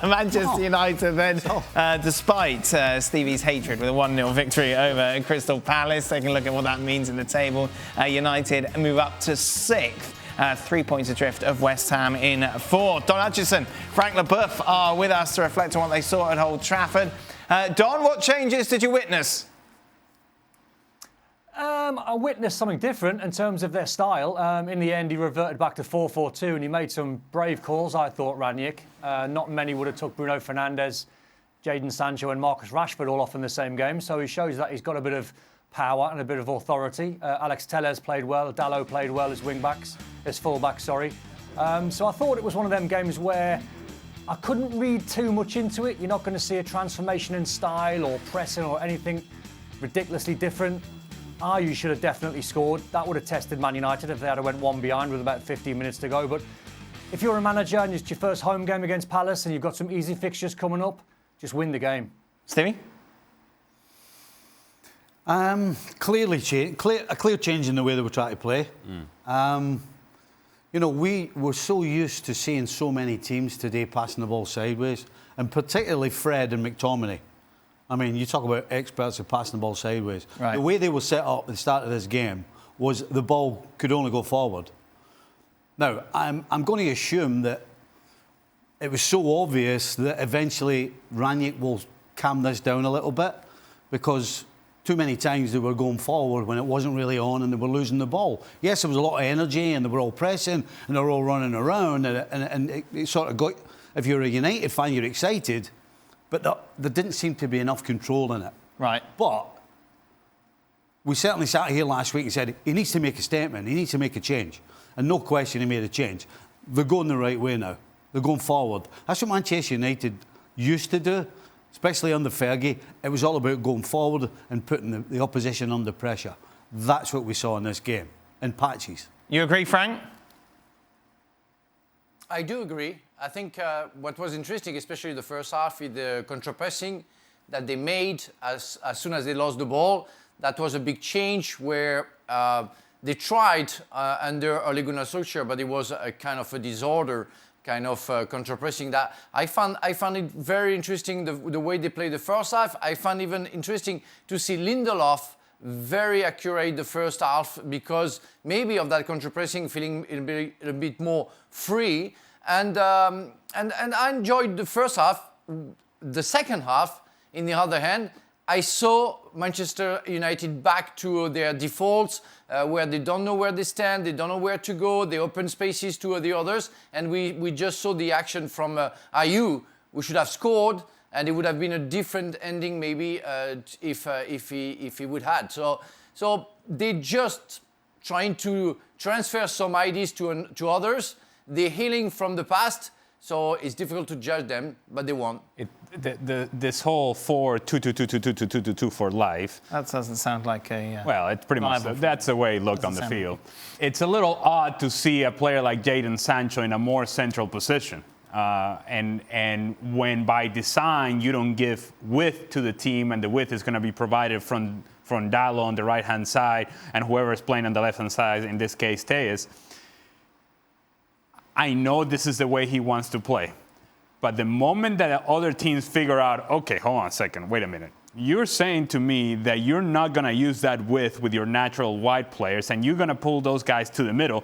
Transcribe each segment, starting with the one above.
Manchester United then, despite Stevie's hatred, with a 1-0 victory over Crystal Palace. Taking a look at what that means in the table. United move up to 6th. 3 points adrift of West Ham in 4th. Don Hutchison, Frank Leboeuf are with us to reflect on what they saw at Old Trafford. Don, what changes did you witness? I witnessed something different in terms of their style. In the end, he reverted back to 4-4-2 and he made some brave calls, I thought, Rangick. Not many would have took Bruno Fernandes, Jadon Sancho and Marcus Rashford all off in the same game. So he shows that he's got a bit of power and a bit of authority. Alex Telles played well. Dalot played well as wing-backs, as full-backs, sorry. So I thought it was one of them games where I couldn't read too much into it. You're not going to see a transformation in style or pressing or anything ridiculously different. You should have definitely scored. That would have tested Man United if they had went one behind with about 15 minutes to go. But if you're a manager and it's your first home game against Palace and you've got some easy fixtures coming up, just win the game. Stevie? Clearly, a clear change in the way they were trying to play. You know, we were so used to seeing so many teams today passing the ball sideways, and particularly Fred and McTominay. I mean, you talk about experts at passing the ball sideways. Right. The way they were set up at the start of this game was the ball could only go forward. Now, I'm going to assume that it was so obvious that eventually Rangick will calm this down a little bit, because too many times they were going forward when it wasn't really on and they were losing the ball. Yes, there was a lot of energy and they were all pressing and they were all running around and it sort of got, if you're a United fan, you're excited. But there didn't seem to be enough control in it. Right. But we certainly sat here last week and said he needs to make a statement. He needs to make a change. And no question he made a change. They're going the right way now. They're going forward. That's what Manchester United used to do, especially under Fergie. It was all about going forward and putting the opposition under pressure. That's what we saw in this game, in patches. You agree, Frank? I do agree. I think what was interesting, especially the first half, is the counter-pressing that they made as soon as they lost the ball. That was a big change where they tried under Ole Gunnar Solskjaer, but it was a kind of a disorder, kind of counter-pressing. That I found it very interesting, the way they played the first half. I found even interesting to see Lindelof very accurate the first half, because maybe of that counter-pressing, feeling a bit more free. And I enjoyed the first half. The second half, in the other hand, I saw Manchester United back to their defaults, where they don't know where they stand, they don't know where to go, they open spaces to the others, and we just saw the action from Ayew, who should have scored, and it would have been a different ending maybe if he would had. So they just trying to transfer some ideas to others. They're healing from the past, so it's difficult to judge them, but they won. This whole 4-2-2-2-2-2-2-2 for life. That doesn't sound like a... well, it's pretty much that's the way it looked on the field. It's a little odd to see a player like Jadon Sancho in a more central position. And when by design you don't give width to the team, and the width is going to be provided from Dalot on the right-hand side and whoever is playing on the left-hand side, in this case Telles, I know this is the way he wants to play. But the moment that other teams figure out, okay, hold on a second, wait a minute. You're saying to me that you're not going to use that width with your natural wide players and you're going to pull those guys to the middle.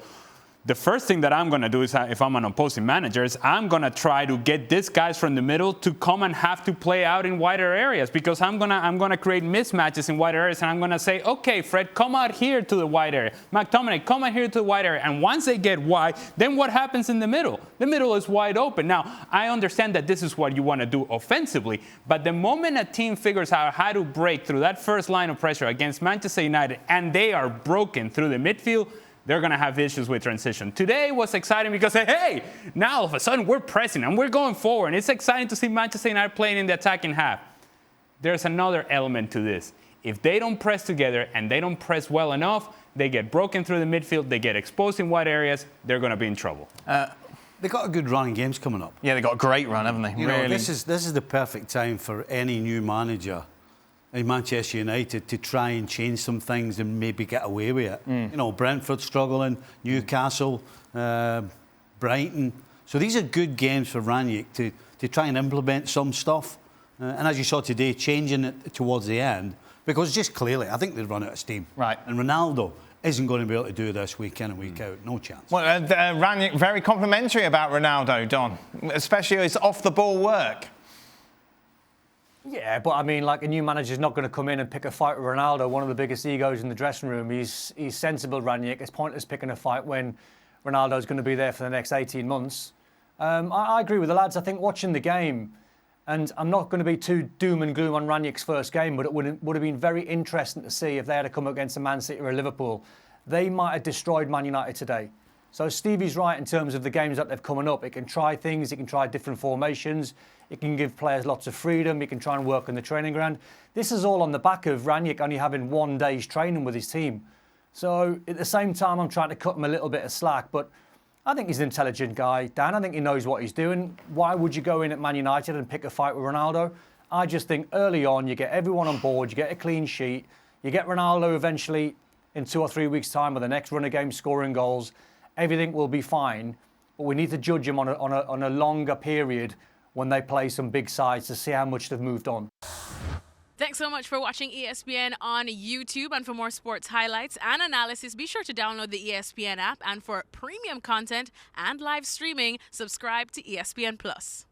The first thing that I'm going to do is, if I'm an opposing manager, is I'm going to try to get these guys from the middle to come and have to play out in wider areas, because I'm going to create mismatches in wider areas, and I'm going to say, okay, Fred, come out here to the wide area. McTominay, come out here to the wide area. And once they get wide, then what happens in the middle? The middle is wide open. Now, I understand that this is what you want to do offensively, but the moment a team figures out how to break through that first line of pressure against Manchester United, and they are broken through the midfield, they're going to have issues with transition. Today was exciting because, hey, now all of a sudden we're pressing and we're going forward. And it's exciting to see Manchester United playing in the attacking half. There's another element to this. If they don't press together and they don't press well enough, they get broken through the midfield, they get exposed in wide areas, they're going to be in trouble. They've got a good run in games coming up. Yeah, they've got a great run, haven't they? You know, this is the perfect time for any new manager in Manchester United to try and change some things and maybe get away with it. You know, Brentford struggling, Newcastle, Brighton. So these are good games for Rangick to try and implement some stuff. And as you saw today, changing it towards the end, because just clearly, I think they've run out of steam. Right. And Ronaldo isn't going to be able to do this week in and week out. No chance. Well, Rangick, very complimentary about Ronaldo, Don, especially his off-the-ball work. Yeah, but I mean, like, a new manager's not going to come in and pick a fight with Ronaldo, one of the biggest egos in the dressing room. He's sensible, Rangick. It's pointless picking a fight when Ronaldo's going to be there for the next 18 months. I agree with the lads. I think watching the game, and I'm not going to be too doom and gloom on Rangick's first game, but it would have been very interesting to see if they had to come up against a Man City or a Liverpool. They might have destroyed Man United today. So Stevie's right in terms of the games that they've coming up. It can try things, it can try different formations, it can give players lots of freedom, it can try and work on the training ground. This is all on the back of Rangick only having 1 day's training with his team. So at the same time, I'm trying to cut him a little bit of slack, but I think he's an intelligent guy, Dan. I think he knows what he's doing. Why would you go in at Man United and pick a fight with Ronaldo? I just think early on, you get everyone on board, you get a clean sheet, you get Ronaldo eventually in 2 or 3 weeks' time with the next run of games scoring goals. Everything will be fine, but we need to judge him on a longer period when they play some big sides to see how much they've moved on. Thanks so much for watching ESPN on YouTube. And for more sports highlights and analysis, be sure to download the ESPN app. And for premium content and live streaming, subscribe to ESPN Plus.